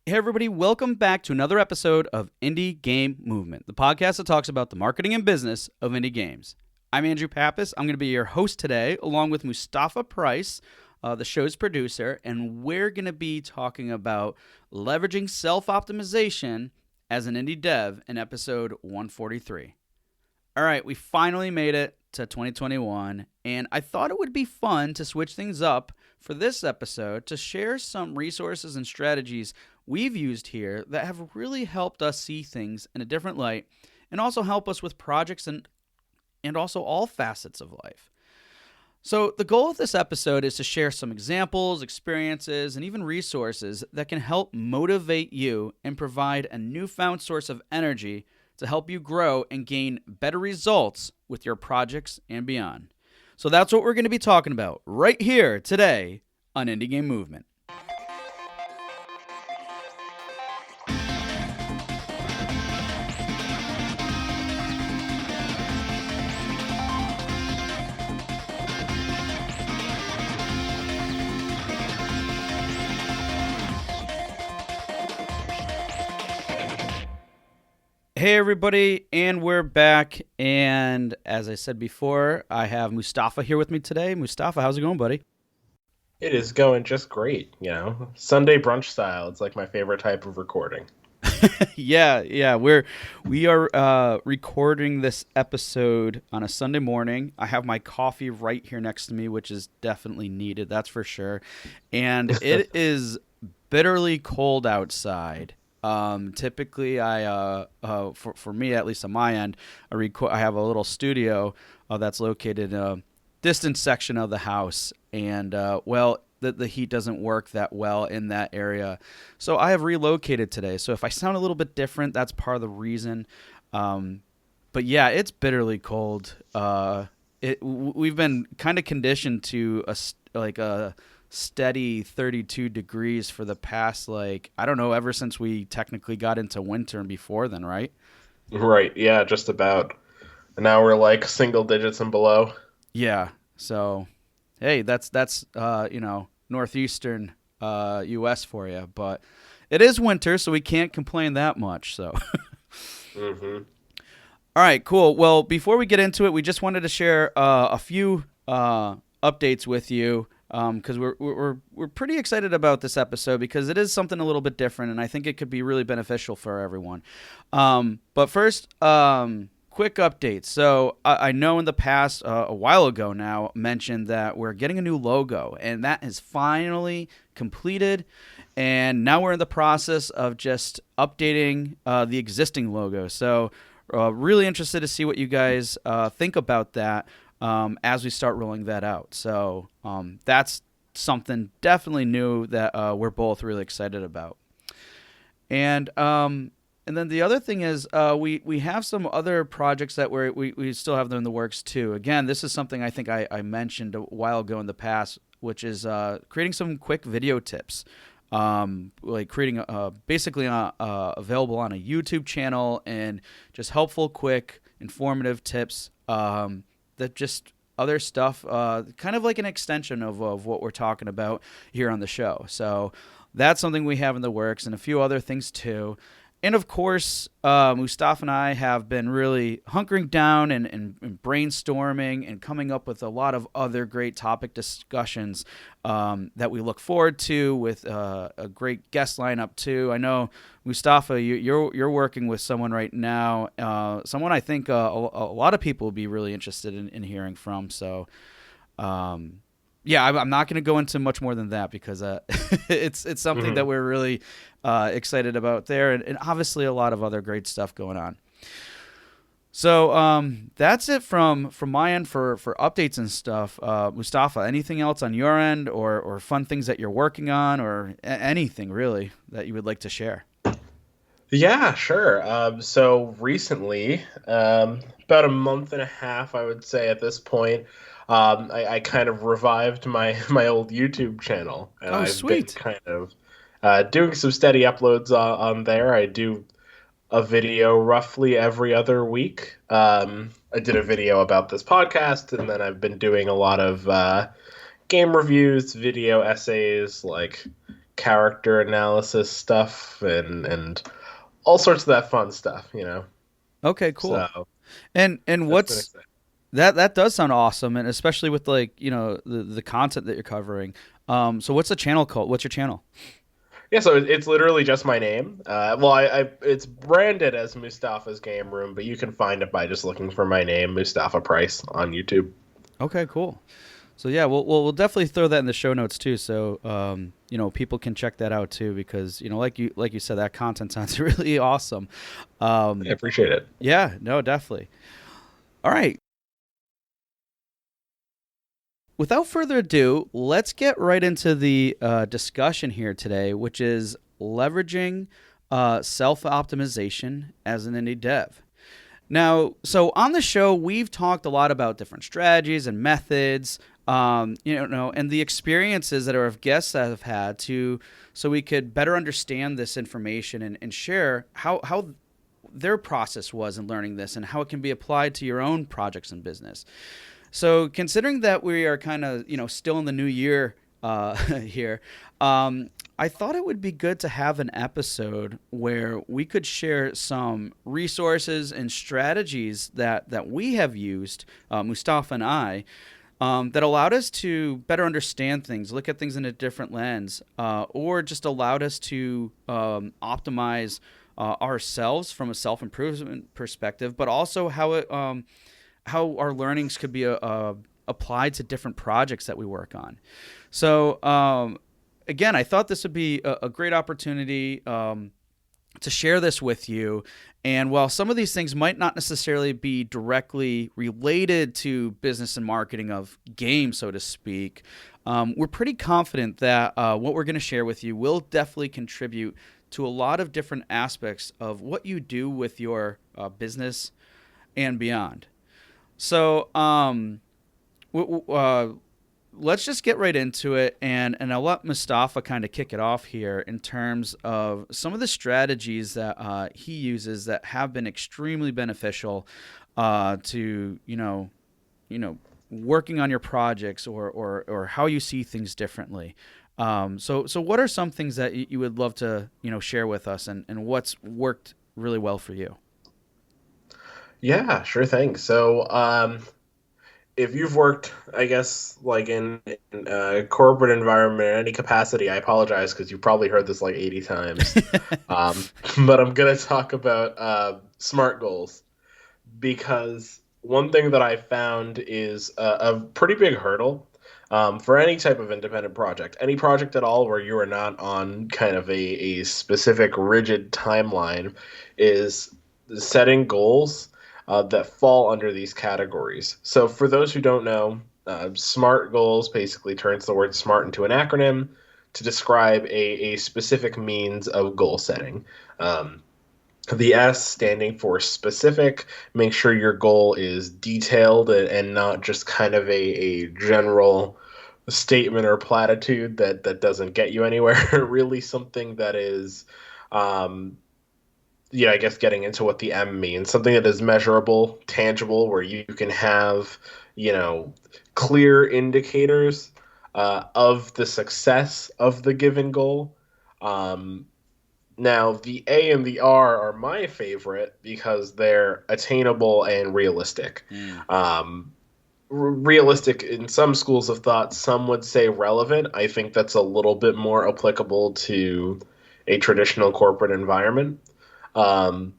Hey, everybody, welcome back to another episode of Indie Game Movement, the podcast that talks about the marketing and business of indie games. I'm Andrew Pappas. I'm going to be your host today, along with Mustafa Price, the show's producer, and we're going to be talking about leveraging self-optimization as an indie dev in episode 143. All right, we finally made it to 2021, and I thought it would be fun to switch things up for this episode to share some resources and strategies we've used here that have really helped us see things in a different light and also help us with projects and also all facets of life. So the goal of this episode is to share some examples, experiences, and even resources that can help motivate you and provide a newfound source of energy to help you grow and gain better results with your projects and beyond. So that's what we're going to be talking about right here today on Indie Game Movement. Hey everybody, and we're back, and as I said before, I have Mustafa here with me today. Mustafa, how's it going, buddy? It is going just great, Sunday brunch style. It's like my favorite type of recording. Yeah, we are recording this episode on a Sunday morning. I have my coffee right here next to me, which is definitely needed, that's for sure. And it is bitterly cold outside. Typically, for me, at least on my end, I have a little studio that's located in a distant section of the house, and the heat doesn't work that well in that area. So I have relocated today. So if I sound a little bit different, that's part of the reason. But yeah, it's bitterly cold. We've been kind of conditioned to a steady 32 degrees for the past, I don't know, ever since we technically got into winter and before then, right? Right, yeah, just about. And now we're like single digits and below. Yeah. So, hey, that's northeastern U.S. for you, but it is winter, so we can't complain that much. So, mm-hmm. All right, cool. Well, before we get into it, we just wanted to share a few updates with you. Because we're pretty excited about this episode because it is something a little bit different, and I think it could be really beneficial for everyone. But first, quick updates. So I know in the past, a while ago now, mentioned that we're getting a new logo, and that is finally completed. And now we're in the process of just updating the existing logo. So really interested to see what you guys think about that. As we start rolling that out. So that's something definitely new that we're both really excited about. And then the other thing is we have some other projects that we still have them in the works too. Again, this is something I think I mentioned a while ago in the past, which is creating some quick video tips. Creating basically available on a YouTube channel and just helpful, quick, informative tips. That just other stuff, kind of like an extension of what we're talking about here on the show. So that's something we have in the works and a few other things too. And of course, Mustafa and I have been really hunkering down and brainstorming and coming up with a lot of other great topic discussions that we look forward to with a great guest lineup too. I know, Mustafa, you're working with someone right now, someone I think a lot of people will be really interested in hearing from. So, yeah, I'm not going to go into much more than that because it's something Mm-hmm. that we're really excited about there, and obviously a lot of other great stuff going on. So that's it from my end for updates and stuff. Mustafa, anything else on your end or fun things that you're working on or anything really that you would like to share? Yeah, sure. So recently, about a month and a half, I would say at this point, I kind of revived my old YouTube channel, and Oh, I've been sweet. kind of doing some steady uploads on there. I do a video roughly every other week. I did a video about this podcast, and then I've been doing a lot of game reviews, video essays, like character analysis stuff and all sorts of that fun stuff, you know. Okay, cool. So And that's been what's exciting. that does sound awesome, and especially with like the content that you're covering. So what's the channel called? What's your channel? Yeah, so it's literally just my name. Well, I it's branded as Mustafa's Game Room, but you can find it by just looking for my name, Mustafa Price, on YouTube. Okay, cool. So yeah, we'll definitely throw that in the show notes too, so people can check that out too, because like you said, that content sounds really awesome. I Um, appreciate it. yeah, no, definitely. All right. Without further ado, let's get right into the discussion here today, which is leveraging self optimization as an indie dev. Now, so on the show, we've talked a lot about different strategies and methods, and the experiences that our guests have had so we could better understand this information and share how their process was in learning this and how it can be applied to your own projects and business. So, considering that we are kind of still in the new year here, I thought it would be good to have an episode where we could share some resources and strategies that we have used, Mustafa and I, that allowed us to better understand things, look at things in a different lens, or just allowed us to optimize ourselves from a self improvement perspective, but also how our learnings could be applied to different projects that we work on. So, again, I thought this would be a great opportunity to share this with you. And while some of these things might not necessarily be directly related to business and marketing of games, so to speak, we're pretty confident that what we're going to share with you will definitely contribute to a lot of different aspects of what you do with your business and beyond. So, let's just get right into it, and I'll let Mustafa kind of kick it off here in terms of some of the strategies that he uses that have been extremely beneficial to working on your projects or how you see things differently. So what are some things that you would love to share with us, and what's worked really well for you? Yeah, sure thing. So, if you've worked, I guess, like in a corporate environment in any capacity, I apologize because you've probably heard this like 80 times. Um, but I'm gonna talk about SMART goals because one thing that I found is a pretty big hurdle for any type of independent project, any project at all where you are not on kind of a specific rigid timeline, is setting goals that fall under these categories. So, for those who don't know, SMART goals basically turns the word SMART into an acronym to describe a specific means of goal setting. Um, the S standing for specific, make sure your goal is detailed and not just kind of a general statement or platitude that doesn't get you anywhere. Really something that is, um, yeah, I guess getting into what the M means, something that is measurable, tangible, where you can have, you know, clear indicators of the success of the given goal. Um, Now, the A and the R are my favorite because they're attainable and realistic. Mm. Realistic in some schools of thought, some would say relevant. I think that's a little bit more applicable to a traditional corporate environment. Um,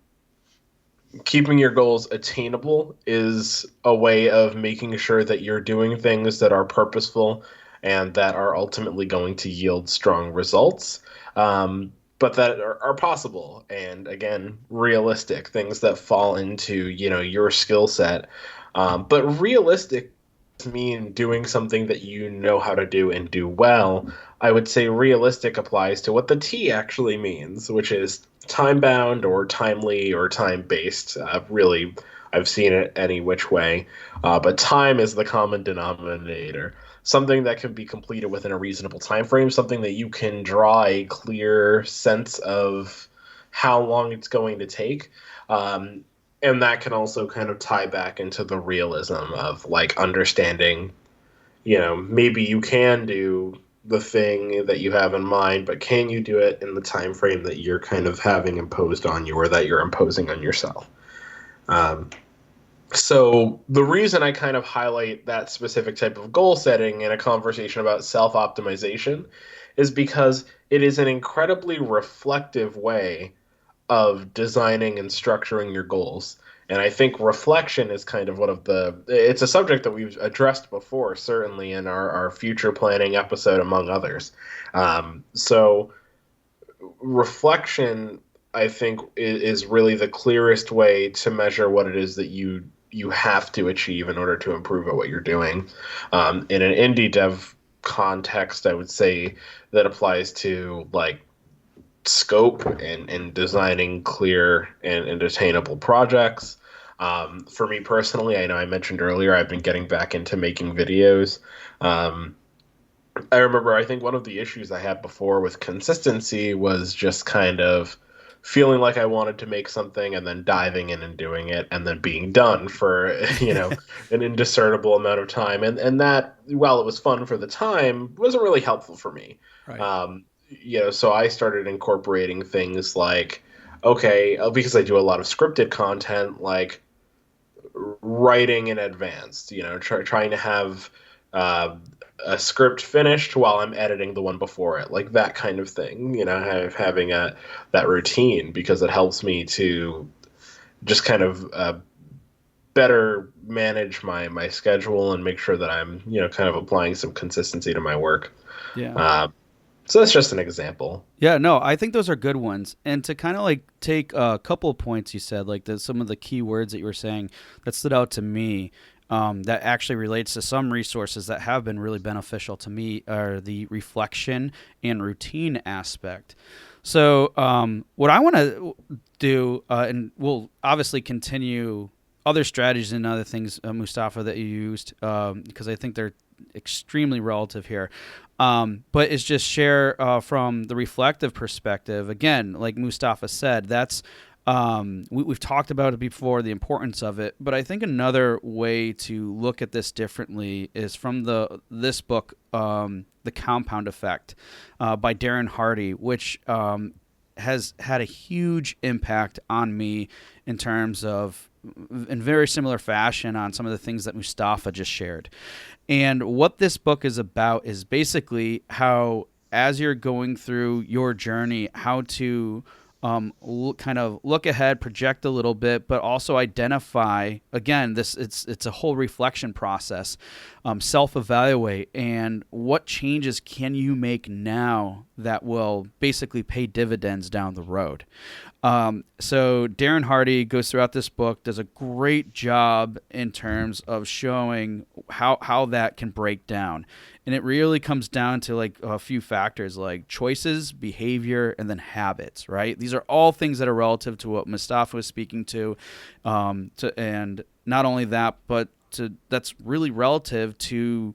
Keeping your goals attainable is a way of making sure that you're doing things that are purposeful and that are ultimately going to yield strong results, but that are possible and again realistic things that fall into your skill set. But realistic mean doing something that you know how to do and do well. I would say realistic applies to what the T actually means, which is time bound or timely or time based. Really, I've seen it any which way. But time is the common denominator. Something that can be completed within a reasonable time frame, something that you can draw a clear sense of how long it's going to take. And that can also kind of tie back into the realism of like understanding, maybe you can do the thing that you have in mind, but can you do it in the time frame that you're kind of having imposed on you or that you're imposing on yourself? Um, so the reason I kind of highlight that specific type of goal setting in a conversation about self-optimization is because it is an incredibly reflective way of designing and structuring your goals. And I think reflection is kind of one of it's a subject that we've addressed before, certainly in our future planning episode, among others. So reflection, I think, is really the clearest way to measure what it is that you have to achieve in order to improve at what you're doing. In an indie dev context, I would say that applies to like scope and designing clear and attainable projects. For me personally, I know I mentioned earlier, I've been getting back into making videos. Um, I remember, I think one of the issues I had before with consistency was just kind of feeling like I wanted to make something and then diving in and doing it and then being done for, an indiscernible amount of time. And that, while it was fun for the time, wasn't really helpful for me. Right. So I started incorporating things like, okay, because I do a lot of scripted content, like writing in advance, trying to have uh, a script finished while I'm editing the one before it, like that kind of thing. Having that routine because it helps me to just kind of better manage my schedule and make sure that I'm kind of applying some consistency to my work. Yeah. Uh, so that's just an example. Yeah, no, I think those are good ones. And to kind of like take a couple of points you said, like some of the key words that you were saying that stood out to me, that actually relates to some resources that have been really beneficial to me are the reflection and routine aspect. So, what I want to do, and we'll obviously continue other strategies and other things, Mustafa, that you used, because I think they're extremely relative here. But it's just share from the reflective perspective. Again, like Mustafa said, that's we've talked about it before, the importance of it. But I think another way to look at this differently is from this book, The Compound Effect, by Darren Hardy, which has had a huge impact on me in terms of, in very similar fashion, on some of the things that Mustafa just shared. And what this book is about is basically how, as you're going through your journey, how to kind of look ahead, project a little bit, but also identify. Again, it's a whole reflection process, self-evaluate, and what changes can you make now that will basically pay dividends down the road. So Darren Hardy goes throughout this book, does a great job in terms of showing how that can break down. And it really comes down to like a few factors like choices, behavior, and then habits, right? These are all things that are relative to what Mustafa was speaking to, and not only that, but that's really relative to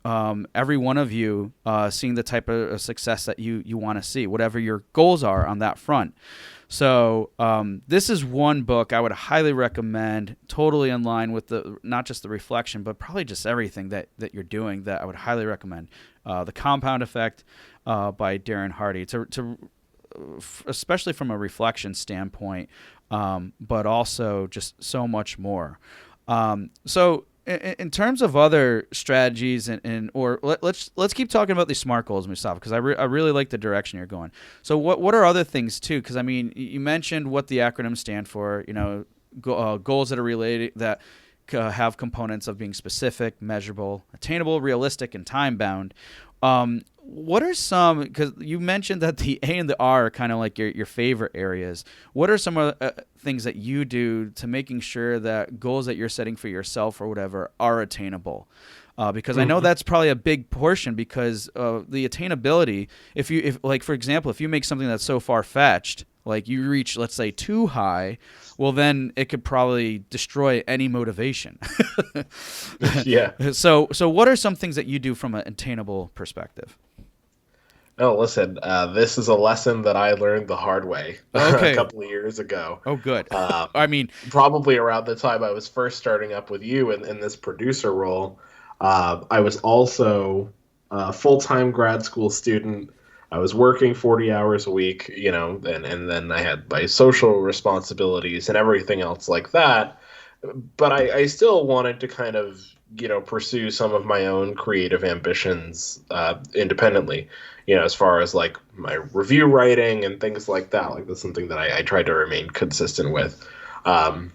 every one of you seeing the type of success that you want to see, whatever your goals are on that front. So this is one book I would highly recommend, totally in line with not just the reflection, but probably just everything that you're doing, that I would highly recommend. The Compound Effect by Darren Hardy, especially from a reflection standpoint, but also just so much more. So in terms of other strategies let's keep talking about these SMART goals, Mustafa, because I really like the direction you're going. So what are other things too? Because I mean, you mentioned what the acronyms stand for. Goals that are related, that have components of being specific, measurable, attainable, realistic, and time bound. What are some, because you mentioned that the A and the R are kind of like your favorite areas. What are some things that you do to making sure that goals that you're setting for yourself or whatever are attainable? Because I know that's probably a big portion, because the attainability, if like, for example, if you make something that's so far-fetched, like you reach, let's say, too high, well, then it could probably destroy any motivation. Yeah. So what are some things that you do from an attainable perspective? Oh, listen, this is a lesson that I learned the hard way a Okay. couple of years ago. Oh, good. Um, I mean, Probably around the time I was first starting up with you in this producer role. I was also a full-time grad school student. I was working 40 hours a week, and then I had my social responsibilities and everything else like that. But I still wanted to kind of, pursue some of my own creative ambitions independently, as far as like my review writing and things like that. Like that's something that I try to remain consistent with. Um,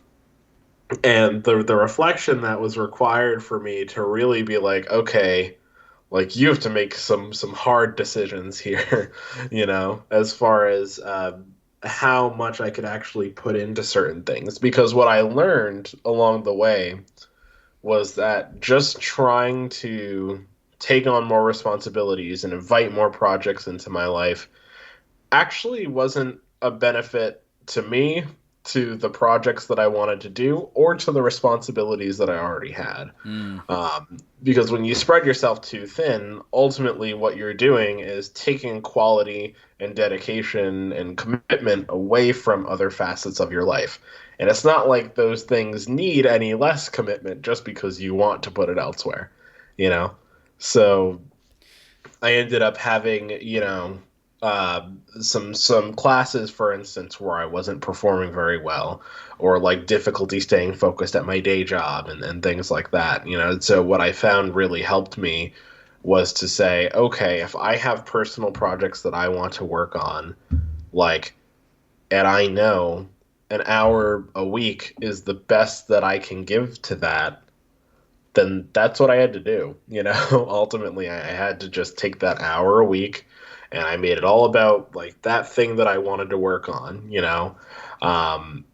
and the reflection that was required for me to really be like, okay, like you have to make some hard decisions here, as far as how much I could actually put into certain things. Because what I learned along the way was that just trying to take on more responsibilities and invite more projects into my life actually wasn't a benefit to me, to the projects that I wanted to do, or to the responsibilities that I already had. Mm. Because when you spread yourself too thin, ultimately what you're doing is taking quality and dedication and commitment away from other facets of your life. And it's not like those things need any less commitment just because you want to put it elsewhere, you know? So I ended up having, some classes, for instance, where I wasn't performing very well, or like difficulty staying focused at my day job and things like that. So what I found really helped me was to say, okay, if I have personal projects that I want to work on, like, and I know an hour a week is the best that I can give to that, then that's what I had to do. Ultimately, I had to just take that hour a week, and I made it all about like that thing that I wanted to work on. Um,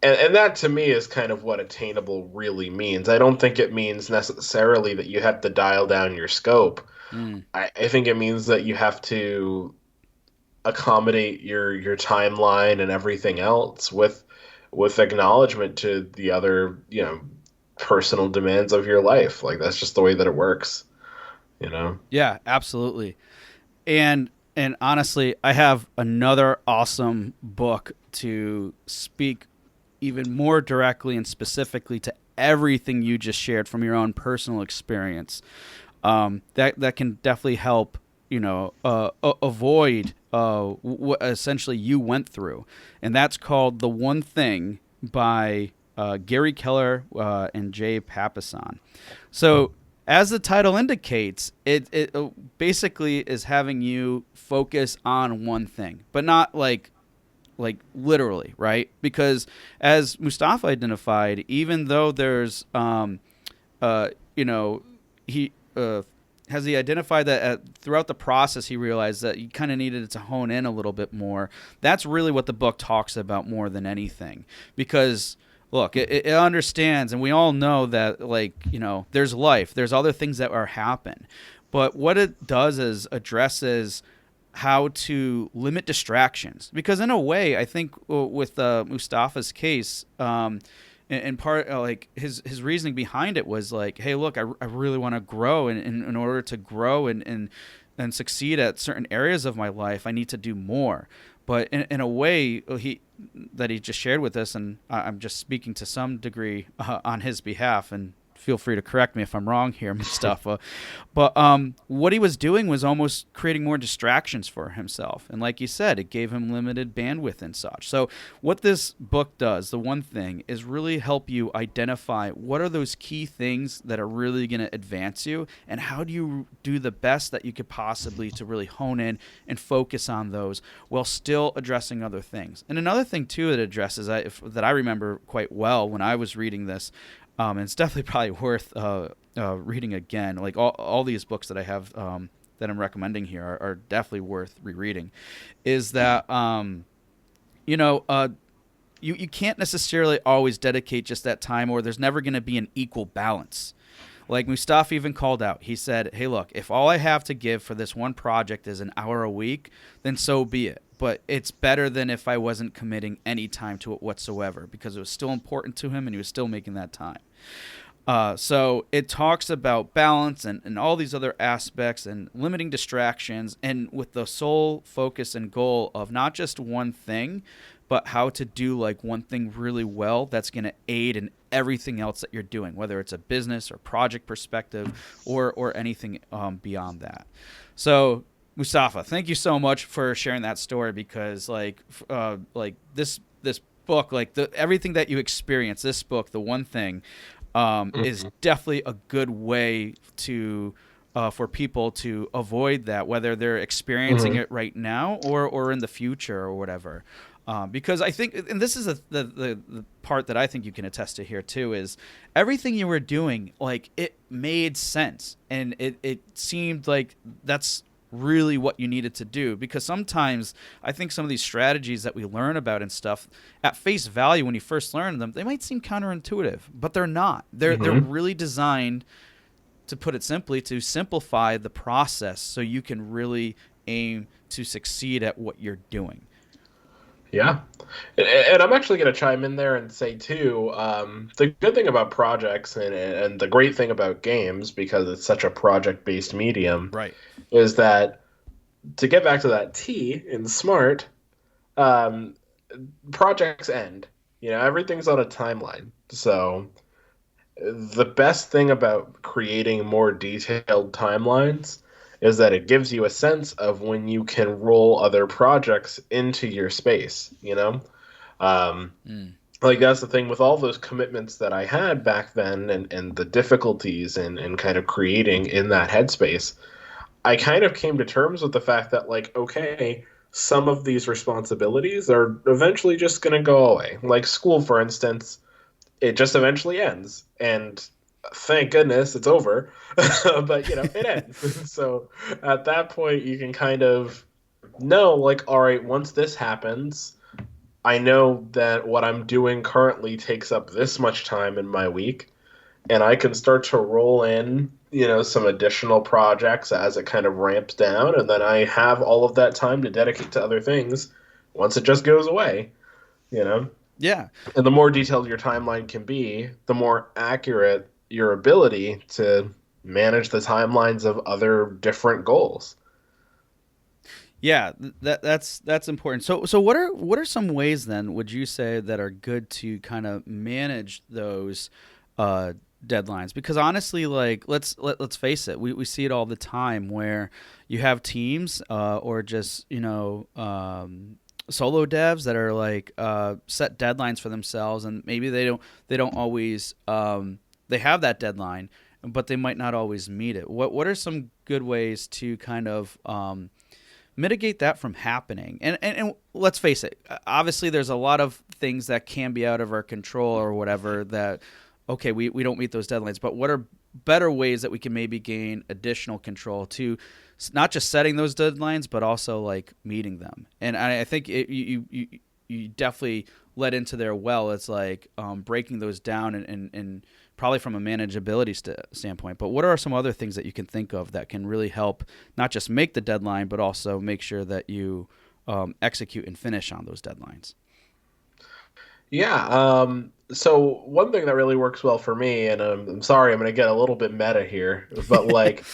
and that to me is kind of what attainable really means. I don't think it means necessarily that you have to dial down your scope. Mm. I think it means that you have to accommodate your timeline and everything else with acknowledgement to the other personal demands of your life. Like that's just the way that it works. Yeah, absolutely. And honestly, I have another awesome book to speak even more directly and specifically to everything you just shared from your own personal experience. That can definitely help, avoid what essentially you went through, and that's called "The One Thing" by Gary Keller and Jay Papasan. So, as the title indicates, it basically is having you focus on one thing, but not like literally, right? Because as Mustafa identified, even though there's uh you know he has he identified that throughout the process he realized that he kind of needed to hone in a little bit more. That's really what the book talks about more than anything, because look, it understands, and we all know that, like, there's life, there's other things that are happen, but what it does is addresses how to limit distractions. Because in a way, I think with Mustafa's case, in part, like his reasoning behind it was like, hey, look, I really want to grow, and in order to grow and succeed at certain areas of my life, I need to do more. But in a way, he just shared with us, and I'm just speaking to some degree on his behalf, and feel free to correct me if I'm wrong here, Mustafa. But what he was doing was almost creating more distractions for himself. And like you said, it gave him limited bandwidth and such. So what this book does, the one thing, is really help you identify what are those key things that are really going to advance you, and how do you do the best that you could possibly to really hone in and focus on those while still addressing other things. And another thing, too, it addresses that I remember quite well when I was reading this, and it's definitely probably worth reading again. Like all these books that I have that I'm recommending here are definitely worth rereading. Is that you can't necessarily always dedicate just that time, or there's never going to be an equal balance. Like Mustafa even called out, he said, hey, look, if all I have to give for this one project is an hour a week, then so be it. But it's better than if I wasn't committing any time to it whatsoever, because it was still important to him and he was still making that time. So it talks about balance and all these other aspects and limiting distractions, and with the sole focus and goal of not just one thing, but how to do like one thing really well that's going to aid in everything else that you're doing, whether it's a business or project perspective or anything beyond that. So Mustafa, thank you so much for sharing that story, because like this book, like the everything that you experience, this book, the one thing, is Mhm. definitely a good way to for people to avoid that, whether they're experiencing Mhm. it right now or in the future or whatever. Because I think, and this is the part that I think you can attest to here too, is everything you were doing, like it made sense, and it seemed like that's really what you needed to do. Because sometimes I think some of these strategies that we learn about and stuff, at face value when you first learn them, they might seem counterintuitive, but they're not. They're Mhm. really designed, to put it simply, to simplify the process so you can really aim to succeed at what you're doing. Yeah. And I'm actually going to chime in there and say too, the good thing about projects and the great thing about games, because it's such a project-based medium, Right. is that, to get back to that T in smart, um, projects end. Everything's on a timeline. So the best thing about creating more detailed timelines is that it gives you a sense of when you can roll other projects into your space. Um, Mm. like that's the thing with all those commitments that I had back then, and the difficulties and kind of creating in that headspace. I kind of came to terms with the fact that, like, okay, some of these responsibilities are eventually just going to go away. Like school, for instance, it just eventually ends. And thank goodness it's over. But, it ends. So at that point, you can kind of know, like, all right, once this happens, I know that what I'm doing currently takes up this much time in my week, and I can start to roll in, some additional projects as it kind of ramps down, and then I have all of that time to dedicate to other things once it just goes away, you know? Yeah. And the more detailed your timeline can be, the more accurate your ability to manage the timelines of other different goals. Yeah, that's important. So what are some ways then, would you say, that are good to kind of manage those uh, deadlines? Because honestly, like let's face it, we see it all the time where you have teams or just solo devs that are like set deadlines for themselves, and maybe they don't always they have that deadline, but they might not always meet it. What are some good ways to kind of mitigate that from happening? And let's face it, obviously there's a lot of things that can be out of our control or whatever, that okay, we don't meet those deadlines, but what are better ways that we can maybe gain additional control to not just setting those deadlines but also like meeting them? And I think you definitely led into there well. It's like breaking those down and probably from a manageability standpoint. But what are some other things that you can think of that can really help not just make the deadline, but also make sure that you execute and finish on those deadlines? Yeah. So one thing that really works well for me, and I'm sorry, I'm going to get a little bit meta here, but like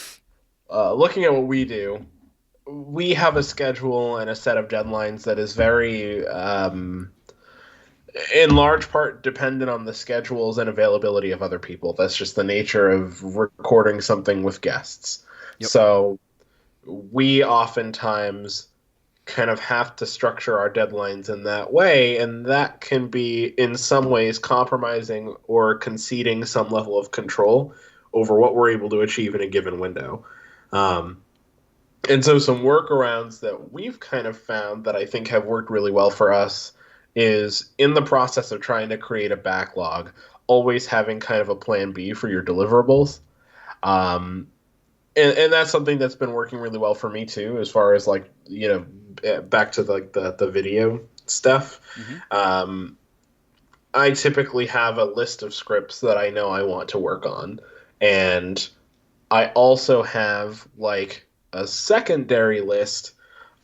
looking at what we do, we have a schedule and a set of deadlines that is very, in large part, dependent on the schedules and availability of other people. That's just the nature of recording something with guests. Yep. So we oftentimes kind of have to structure our deadlines in that way, and that can be in some ways compromising or conceding some level of control over what we're able to achieve in a given window. Um, and so, some workarounds that we've kind of found that I think have worked really well for us is, in the process of trying to create a backlog, always having kind of a plan B for your deliverables. Um, and that's something that's been working really well for me too, as far as like, back to like the video stuff. Mm-hmm. Um, I typically have a list of scripts that I know I want to work on, and I also have like a secondary list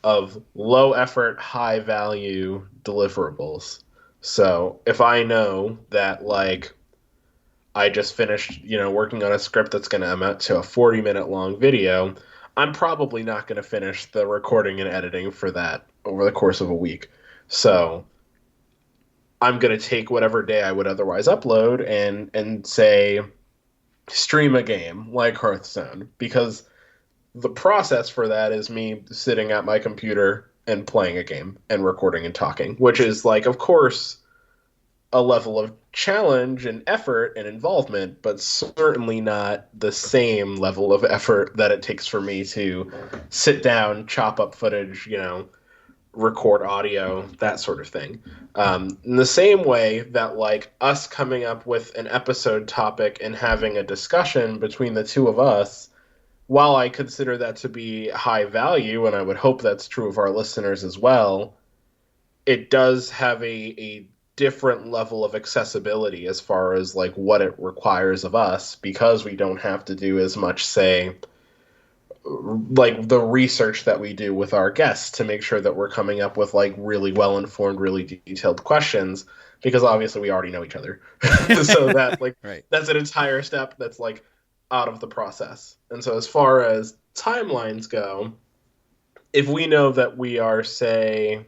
of low effort, high value deliverables. So if I know that, like, I just finished, working on a script that's going to amount to a 40-minute long video, I'm probably not going to finish the recording and editing for that over the course of a week. So I'm going to take whatever day I would otherwise upload and say stream a game like Hearthstone, because the process for that is me sitting at my computer and playing a game and recording and talking, which is like, of course, a level of challenge and effort and involvement, but certainly not the same level of effort that it takes for me to sit down, chop up footage, record audio, that sort of thing. In the same way that, like, us coming up with an episode topic and having a discussion between the two of us, while I consider that to be high value, and I would hope that's true of our listeners as well, it does have a different level of accessibility as far as like what it requires of us, because we don't have to do as much, say, like the research that we do with our guests to make sure that we're coming up with like really well informed, really detailed questions, because obviously we already know each other. So that, like, Right. that's an entire step that's like out of the process. And so as far as timelines go, if we know that we are, say,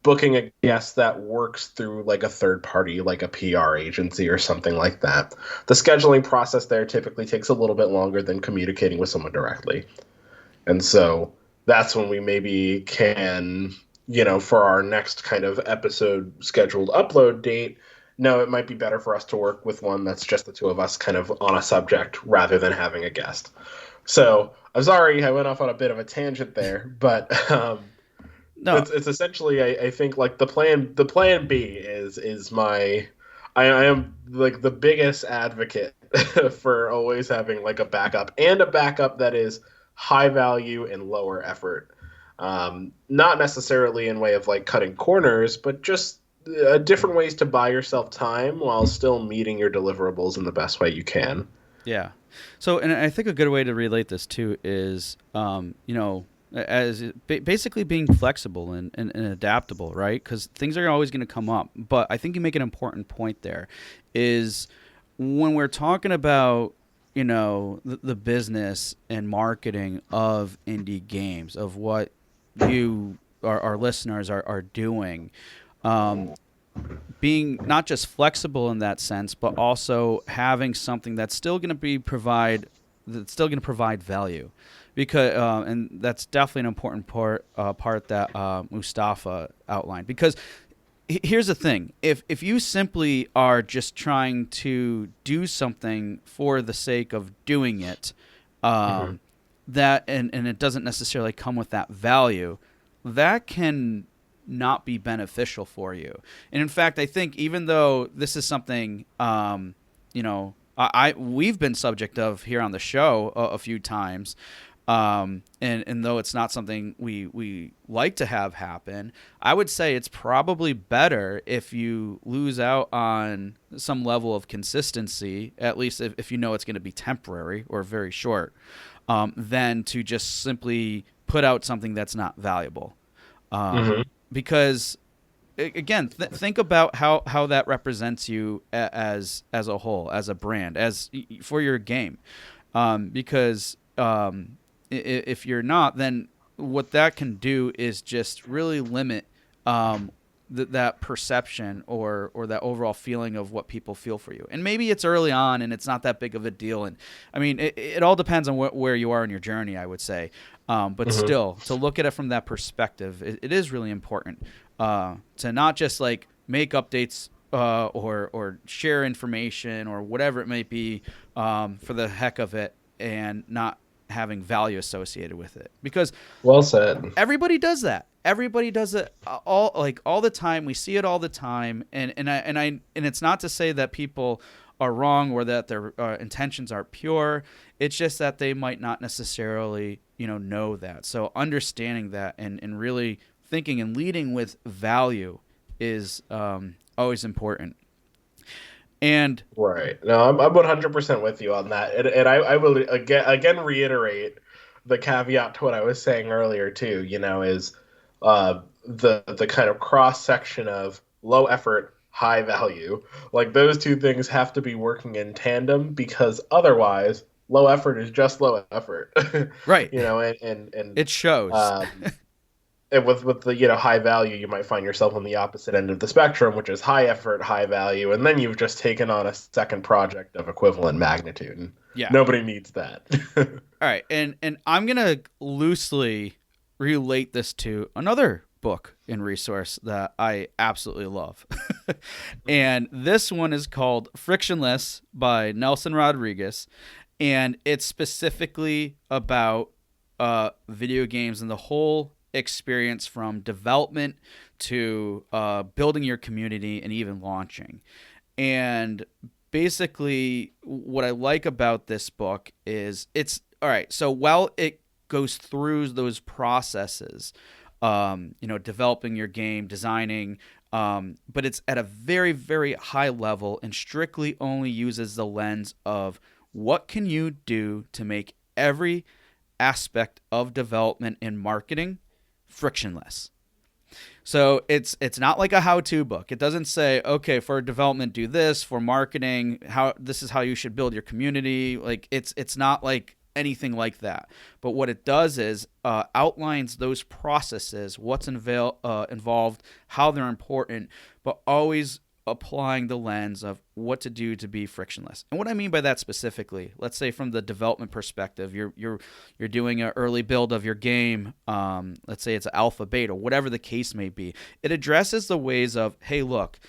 booking a guest that works through like a third party, like a PR agency or something like that, the scheduling process there typically takes a little bit longer than communicating with someone directly. And so that's when we maybe can, for our next kind of episode scheduled upload date, no, it might be better for us to work with one that's just the two of us kind of on a subject rather than having a guest. So I'm sorry I went off on a bit of a tangent there, but No. it's essentially, I think, like the plan B is my I am like the biggest advocate for always having like a backup, and a backup that is high value and lower effort. Not necessarily in way of like cutting corners, but just different ways to buy yourself time while still meeting your deliverables in the best way you can. Yeah. So, and I think a good way to relate this too is, as basically being flexible and adaptable, right? Because things are always going to come up. But I think you make an important point there is when we're talking about, the business and marketing of indie games, of what our listeners are doing. Being not just flexible in that sense, but also having something that's still going to provide value, because and that's definitely an important part that Mustafa outlined. Because here's the thing: if you simply are just trying to do something for the sake of doing it, Mm-hmm. that and it doesn't necessarily come with that value, that can not be beneficial for you. And in fact, I think even though this is something, we've been subject of here on the show a few times, and though it's not something we like to have happen, I would say it's probably better if you lose out on some level of consistency, at least if you know it's going to be temporary or very short, than to just simply put out something that's not valuable. Mm-hmm. Because again, think about how that represents you as a whole, as a brand, as for your game. Because if you're not, then what that can do is just really limit that perception or that overall feeling of what people feel for you. And maybe it's early on and it's not that big of a deal. And I mean, it all depends on where you are in your journey, I would say. But Mm-hmm. still, to look at it from that perspective, it is really important to not just like make updates or share information or whatever it might be for the heck of it, and not having value associated with it. Because Well said. everybody does that. Everybody does it all the time. We see it all the time, and it's not to say that people are wrong or that their intentions are pure. It's just that they might not necessarily know that. So understanding that and really thinking and leading with value is always important. And Right. No, I'm 100% with you on that. And I will again reiterate the caveat to what I was saying earlier too, is the kind of cross section of low effort, high value. Like those two things have to be working in tandem, because otherwise low effort is just low effort. right, And it shows. um and with the high value, you might find yourself on the opposite end of the spectrum, which is high effort, high value, and then you've just taken on a second project of equivalent magnitude, and Yeah. nobody needs that. All right, and I'm gonna loosely relate this to another book and resource that I absolutely love, and this one is called Frictionless by Nelson Rodriguez, and it's specifically about video games and the whole experience from development to building your community and even launching. And basically, what I like about this book is it's all right. So while it goes through those processes, developing your game, designing, but it's at a very, very high level and strictly only uses the lens of what can you do to make every aspect of development and marketing frictionless. So it's not like a how-to book. It doesn't say, okay, for development do this, for marketing, how this is how you should build your community. Like it's not like anything like that. But what it does is outlines those processes, what's involved, how they're important, but always applying the lens of what to do to be frictionless. And what I mean by that specifically, let's say from the development perspective, you're doing an early build of your game. Let's say it's an alpha, beta, whatever the case may be. It addresses the ways of, hey, look,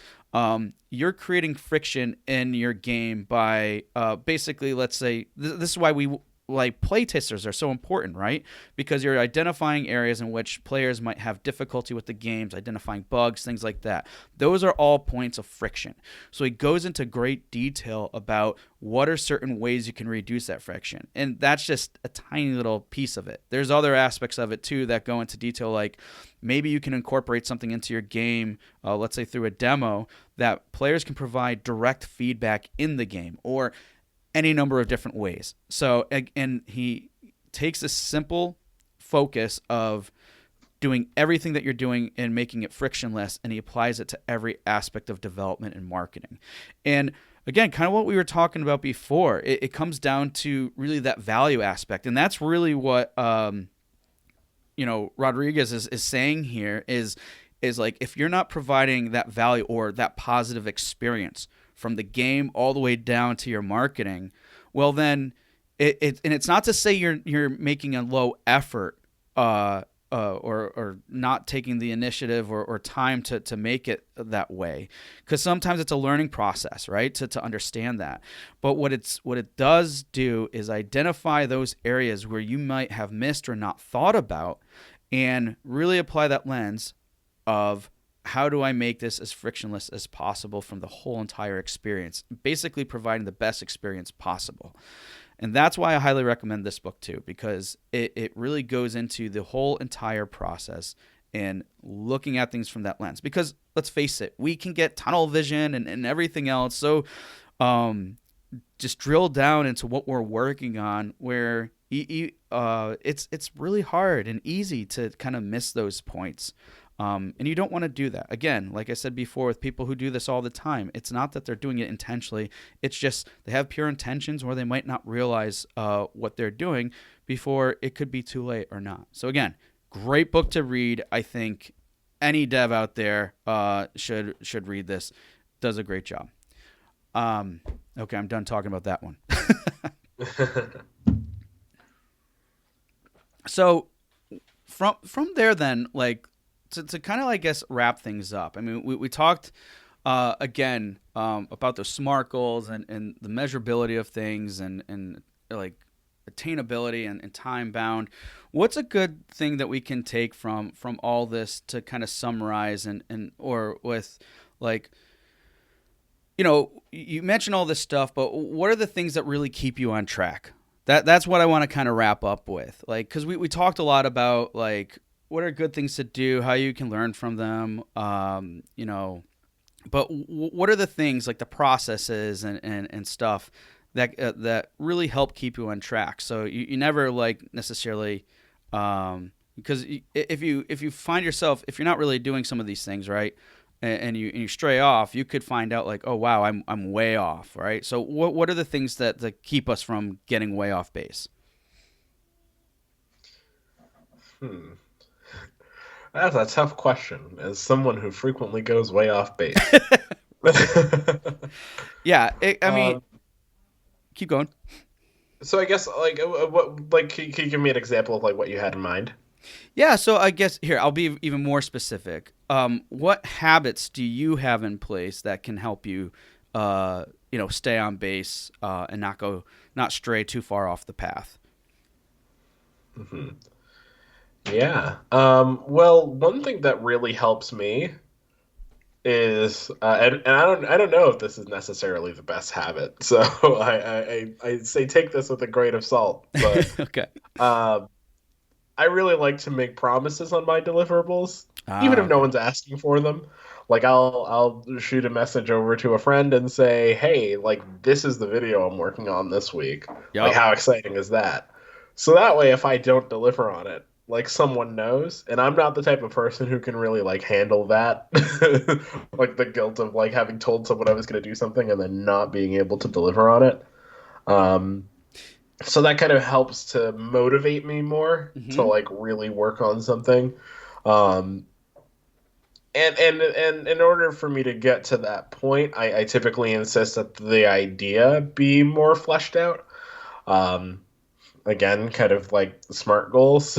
you're creating friction in your game by basically, let's say, this is why we like playtesters are so important, right? Because you're identifying areas in which players might have difficulty with the games, identifying bugs, things like that. Those are all points of friction. So he goes into great detail about what are certain ways you can reduce that friction. And that's just a tiny little piece of it. There's other aspects of it too that go into detail, like maybe you can incorporate something into your game, let's say through a demo, that players can provide direct feedback in the game, or any number of different ways. So, and he takes a simple focus of doing everything that you're doing and making it frictionless, and he applies it to every aspect of development and marketing. And again, kind of what we were talking about before, it comes down to really that value aspect. And that's really what, Rodriguez is saying here is like, if you're not providing that value or that positive experience from the game all the way down to your marketing, well then, and it's not to say you're making a low effort or not taking the initiative or time to make it that way, because sometimes it's a learning process, right? To understand that. But what it does do is identify those areas where you might have missed or not thought about, and really apply that lens of, how do I make this as frictionless as possible from the whole entire experience? Basically providing the best experience possible. And that's why I highly recommend this book too, because it really goes into the whole entire process and looking at things from that lens. Because let's face it, we can get tunnel vision and everything else. So just drill down into what we're working on, where it's really hard and easy to kind of miss those points. And you don't want to do that. Again, like I said before, with people who do this all the time, it's not that they're doing it intentionally. It's just they have pure intentions, or they might not realize what they're doing before it could be too late or not. So again, great book to read. I think any dev out there should read this. Does a great job. Okay, I'm done talking about that one. So from there then, like, to kind of, I guess, wrap things up. I mean, we talked again about those SMART goals and the measurability of things and like attainability and time bound. What's a good thing that we can take from all this to kind of summarize and or with, like, you mentioned all this stuff, but what are the things that really keep you on track? That's what I want to kind of wrap up with, like, because we talked a lot about, like, what are good things to do, how you can learn from them, but what are the things, like the processes and stuff that really help keep you on track? So you never, like, necessarily, because if you find yourself, if you're not really doing some of these things right, and you stray off, you could find out, like, oh wow, I'm way off, right? So what are the things that keep us from getting way off base? That's a tough question. As someone who frequently goes way off base, Yeah, I mean, um, keep going. so I guess like what like can you give me an example of like what you had in mind? Yeah, so I guess here I'll be even more specific. What habits do you have in place that can help you, stay on base and not stray too far off the path? Hmm. Yeah. Well, one thing that really helps me is, and I don't know if this is necessarily the best habit, so I say take this with a grain of salt, but Okay. um, I really like to make promises on my deliverables, even Ah, if no okay. one's asking for them. Like I'll shoot a message over to a friend and say, "Hey, like this is the video I'm working on this week. Like Yup. how exciting is that?" So that way if I don't deliver on it, like someone knows, and I'm not the type of person who can really like handle that like the guilt of like having told someone I was going to do something and then not being able to deliver on it. Um so that kind of helps to motivate me more to Mm-hmm. like really work on something. Um, and in order for me to get to that point, I typically insist that the idea be more fleshed out. Um, Again, kind of like smart goals.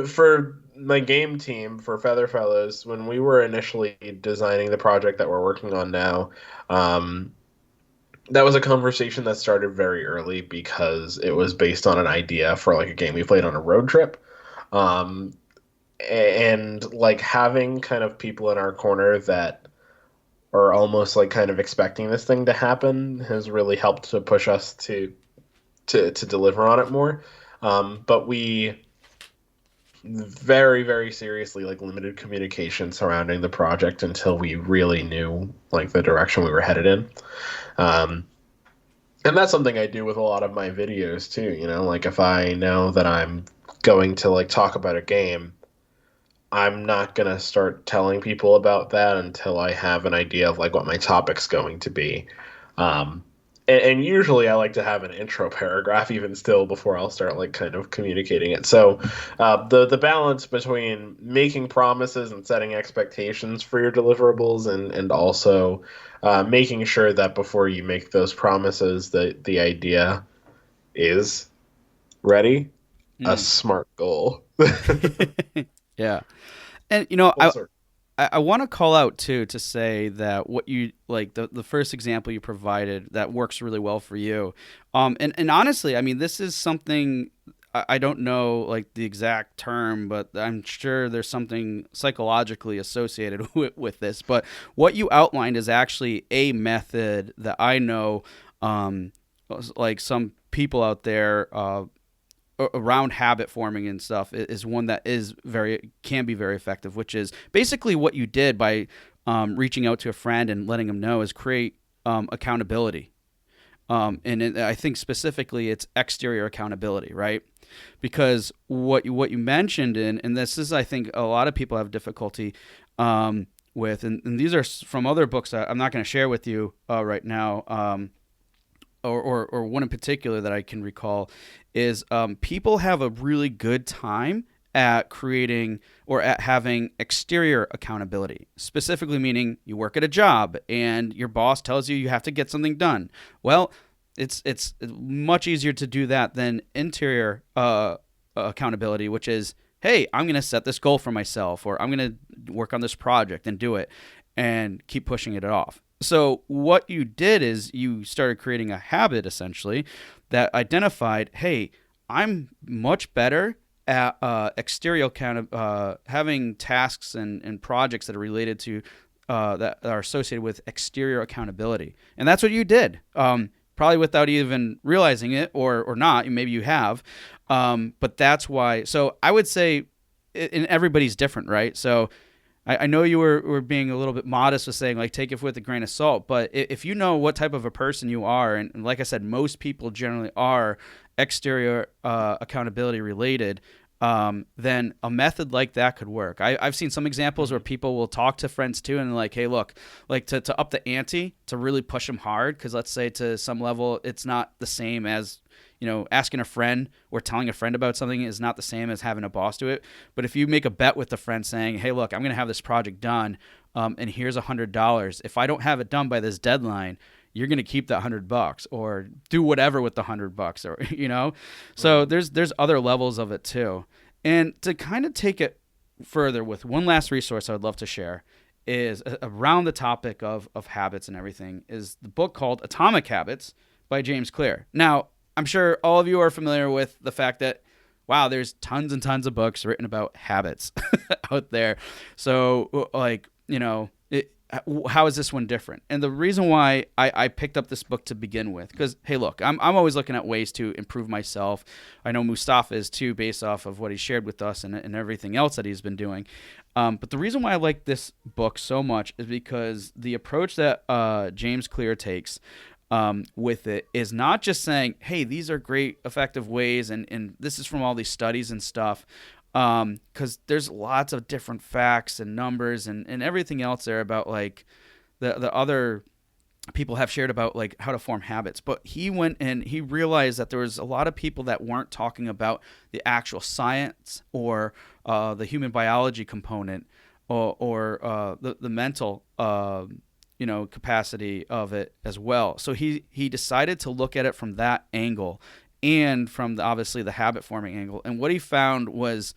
For my game team for Feather Fellows, when we were initially designing the project that we're working on now, um, that was a conversation that started very early because it was based on an idea for like a game we played on a road trip. Um, and like having kind of people in our corner that are almost like kind of expecting this thing to happen has really helped to push us to deliver on it more. But we very seriously like limited communication surrounding the project until we really knew like the direction we were headed in. Um, and that's something I do with a lot of my videos too, you know, like if I know that I'm going to like talk about a game, I'm not going to start telling people about that until I have an idea of like what my topic's going to be. Um, and usually I like to have an intro paragraph even still before I'll start like kind of communicating it. So the balance between making promises and setting expectations for your deliverables and also making sure that before you make those promises the idea is ready, a Mm. smart goal. Yeah. And you know, Full circle. I want to call out too to say that what you like the first example you provided that works really well for you. And honestly, I mean, this is something I don't know like the exact term, but I'm sure there's something psychologically associated with this. But what you outlined is actually a method that I know, um, like some people out there around habit forming and stuff is one that is very can be very effective, which is basically what you did by reaching out to a friend and letting them know is create accountability. I think specifically it's exterior accountability, right? Because what you mentioned and this is I think a lot of people have difficulty with, and these are from other books that I'm not going to share with you right now. Or one in particular that I can recall is people have a really good time at creating or at having exterior accountability, specifically meaning you work at a job and your boss tells you you have to get something done. Well, it's much easier to do that than interior accountability, which is, hey, I'm going to set this goal for myself, or I'm going to work on this project and do it and keep pushing it off. So what you did is you started creating a habit essentially that identified, hey, I'm much better at exterior kind of having tasks and projects that are related to that are associated with exterior accountability, and that's what you did. Probably without even realizing it, or not. Maybe you have, but that's why. So I would say, and everybody's different, right? So I know you were being a little bit modest with saying like take it with a grain of salt, but if you know what type of a person you are, and like I said, most people generally are exterior accountability related. then a method like that could work. I've seen some examples where Mhm. people will talk to friends too, and like, hey, look, like to up the ante, to really push them hard, because let's say to some level, it's not the same as, asking a friend or telling a friend about something is not the same as having a boss do it. But if you make a bet with a friend saying, hey, look, I'm going to have this project done, and here's $100. If I don't have it done by this deadline, you're going to keep that $100 or do whatever with the $100, or so Right. there's other levels of it too. And to kind of take it further with one last resource I would love to share is around the topic of habits and everything is the book called Atomic Habits by James Clear. Now, I'm sure all of you are familiar with the fact that, wow, there's tons and tons of books written about habits out there. So, like, how is this one different? And the reason why I picked up this book to begin with, because, hey, look, I'm always looking at ways to improve myself. I know Mustafa is too, based off of what he shared with us and everything else that he's been doing. But the reason why I like this book so much is because the approach that James Clear takes with it is not just saying, hey, these are great, effective ways, and this is from all these studies and stuff, because there's lots of different facts and numbers and everything else there about like the other people have shared about like how to form habits. But he went and he realized that there was a lot of people that weren't talking about the actual science or the human biology component or the mental capacity of it as well. So he decided to look at it from that angle and from obviously the habit forming angle. And what he found was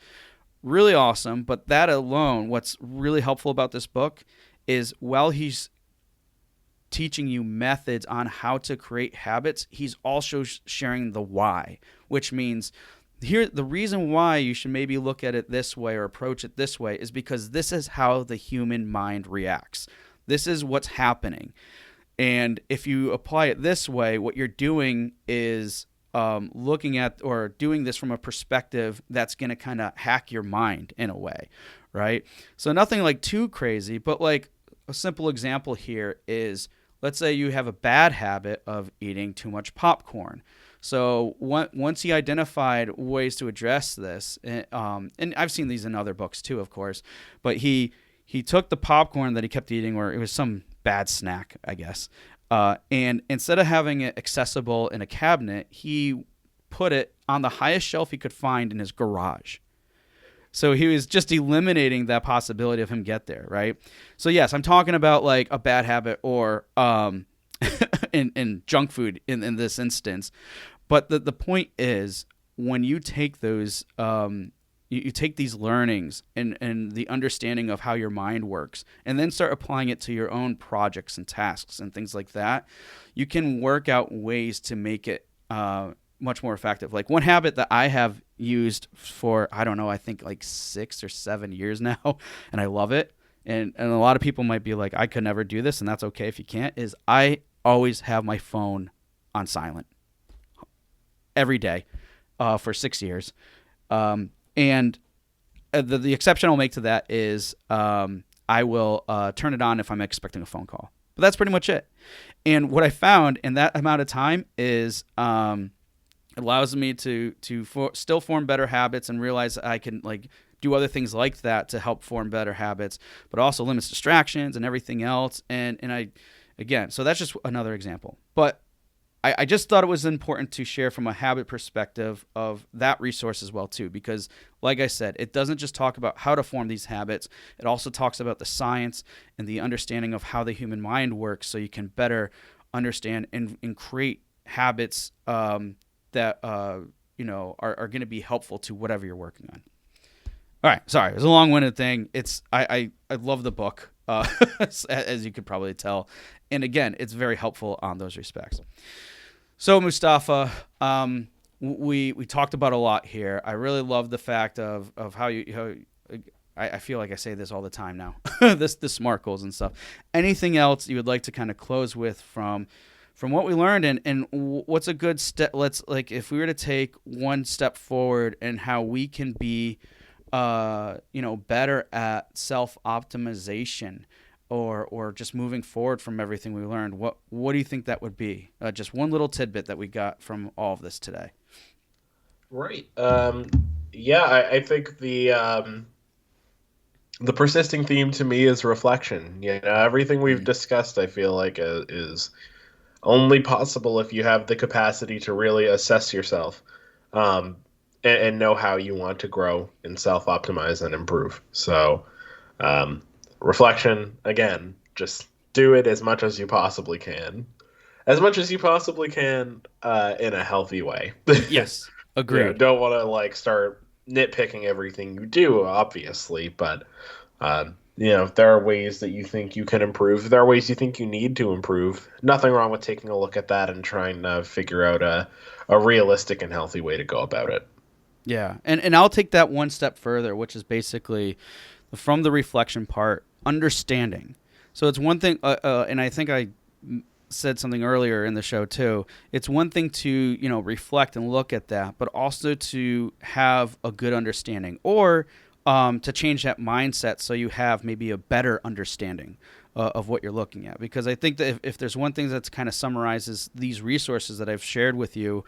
really awesome. But that alone, what's really helpful about this book is while he's teaching you methods on how to create habits, he's also sharing the why, which means here the reason why you should maybe look at it this way or approach it this way is because this is how the human mind reacts. This is what's happening. And if you apply it this way, what you're doing is looking at or doing this from a perspective that's going to kind of hack your mind in a way, right? So nothing like too crazy, but like a simple example here is, let's say you have a bad habit of eating too much popcorn. So once he identified ways to address this, and I've seen these in other books too, of course, but he took the popcorn that he kept eating, or it was some bad snack, I guess, and instead of having it accessible in a cabinet, he put it on the highest shelf he could find in his garage. So he was just eliminating that possibility of him get there, right? So yes, I'm talking about like a bad habit or in junk food in this instance. But the point is when you take those you take these learnings and the understanding of how your mind works and then start applying it to your own projects and tasks and things like that, you can work out ways to make it much more effective. Like one habit that I have used for, I don't know, I think like 6 or 7 years now, and I love it. And a lot of people might be like, I could never do this, and that's okay if you can't, is I always have my phone on silent every day for 6 years. And the exception I'll make to that is I will turn it on if I'm expecting a phone call. But that's pretty much it. And what I found in that amount of time is it allows me to still form better habits and realize I can like do other things like that to help form better habits, but also limits distractions and everything else. And I, again, so that's just another example. But I just thought it was important to share from a habit perspective of that resource as well too, because like I said, it doesn't just talk about how to form these habits. It also talks about the science and the understanding of how the human mind works, so you can better understand and create habits that are going to be helpful to whatever you're working on. All right, sorry, it was a long-winded thing. I love the book, as you could probably tell, and again, it's very helpful on those respects. So Mustafa, we talked about a lot here. I really love the fact of how I feel like I say this all the time now. this SMART goals and stuff. Anything else you would like to kind of close with from what we learned, and what's a good step? Let's like if we were to take one step forward and how we can be better at self-optimization or just moving forward from everything we learned, what do you think that would be? Just one little tidbit that we got from all of this today. Right. Yeah, I think the persisting theme to me is reflection. You know, everything we've Mm. discussed, I feel like is only possible if you have the capacity to really assess yourself, um, and know how you want to grow and self-optimize and improve. So, um, reflection again, just do it as much as you possibly can, in a healthy way. Yes, agreed. Don't want to like start nitpicking everything you do, obviously, but if there are ways that you think you can improve, there are ways you think you need to improve. Nothing wrong with taking a look at that and trying to figure out a realistic and healthy way to go about it. Yeah, and I'll take that one step further, which is basically from the reflection part, understanding. So it's one thing, and I think I said something earlier in the show too. It's one thing to reflect and look at that, but also to have a good understanding, or to change that mindset so you have maybe a better understanding of what you're looking at. Because I think that if there's one thing that's kind of summarizes these resources that I've shared with you,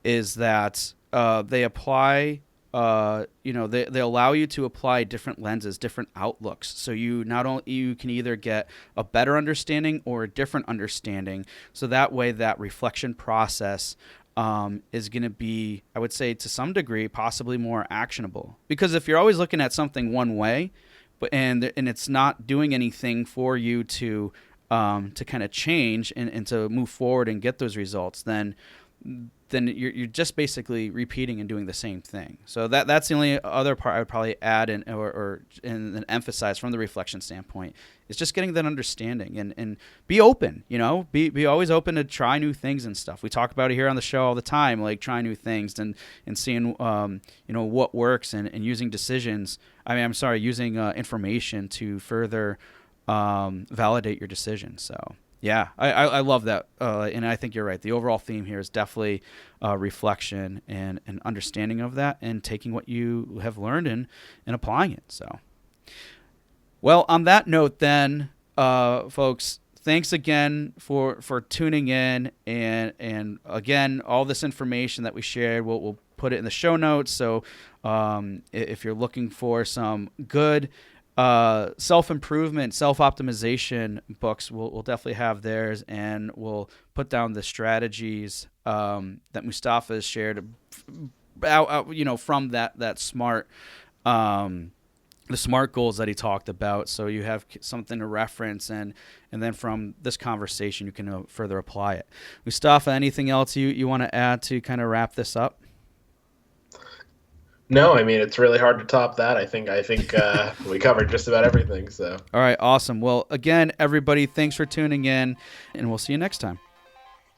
is that they apply. They allow you to apply different lenses, different outlooks. So you can either get a better understanding or a different understanding. So that way, that reflection process is going to be, I would say, to some degree, possibly more actionable. Because if you're always looking at something one way, and it's not doing anything for you to kind of change and to move forward and get those results, then you're just basically repeating and doing the same thing. So that's the only other part I would probably add and emphasize from the reflection standpoint is just getting that understanding and be open. Be always open to try new things and stuff. We talk about it here on the show all the time, like trying new things and seeing what works and using using information to further validate your decision. So. Yeah, I love that, and I think you're right. The overall theme here is definitely reflection and understanding of that, and taking what you have learned and applying it. So, well, on that note, then, folks, thanks again for tuning in, and again, all this information that we shared, we'll put it in the show notes. So, if you're looking for some good self-improvement, self-optimization books, we'll definitely have theirs, and we'll put down the strategies that Mustafa has shared from that smart the SMART goals that he talked about. So you have something to reference, and then from this conversation you can further apply it. Mustafa, anything else you want to add to kind of wrap this up? No, I mean, it's really hard to top that. I think we covered just about everything. So, all right, awesome. Well, again, everybody, thanks for tuning in, and we'll see you next time.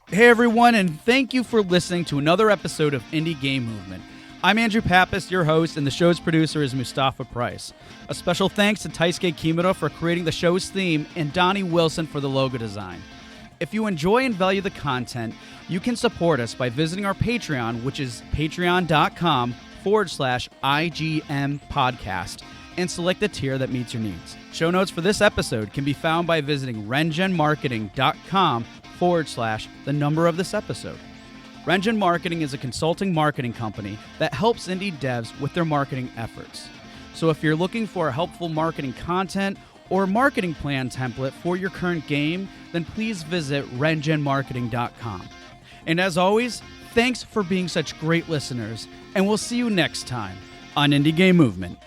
Hey, everyone, and thank you for listening to another episode of Indie Game Movement. I'm Andrew Pappas, your host, and the show's producer is Mustafa Price. A special thanks to Taisuke Kimura for creating the show's theme, and Donnie Wilson for the logo design. If you enjoy and value the content, you can support us by visiting our Patreon, which is patreon.com/IGM podcast, and select a tier that meets your needs. Show notes for this episode can be found by visiting rengenmarketing.com/the number of this episode. Rengen Marketing is a consulting marketing company that helps indie devs with their marketing efforts. So if you're looking for helpful marketing content or marketing plan template for your current game, then please visit rengenmarketing.com. And as always, thanks for being such great listeners, and we'll see you next time on Indie Game Movement.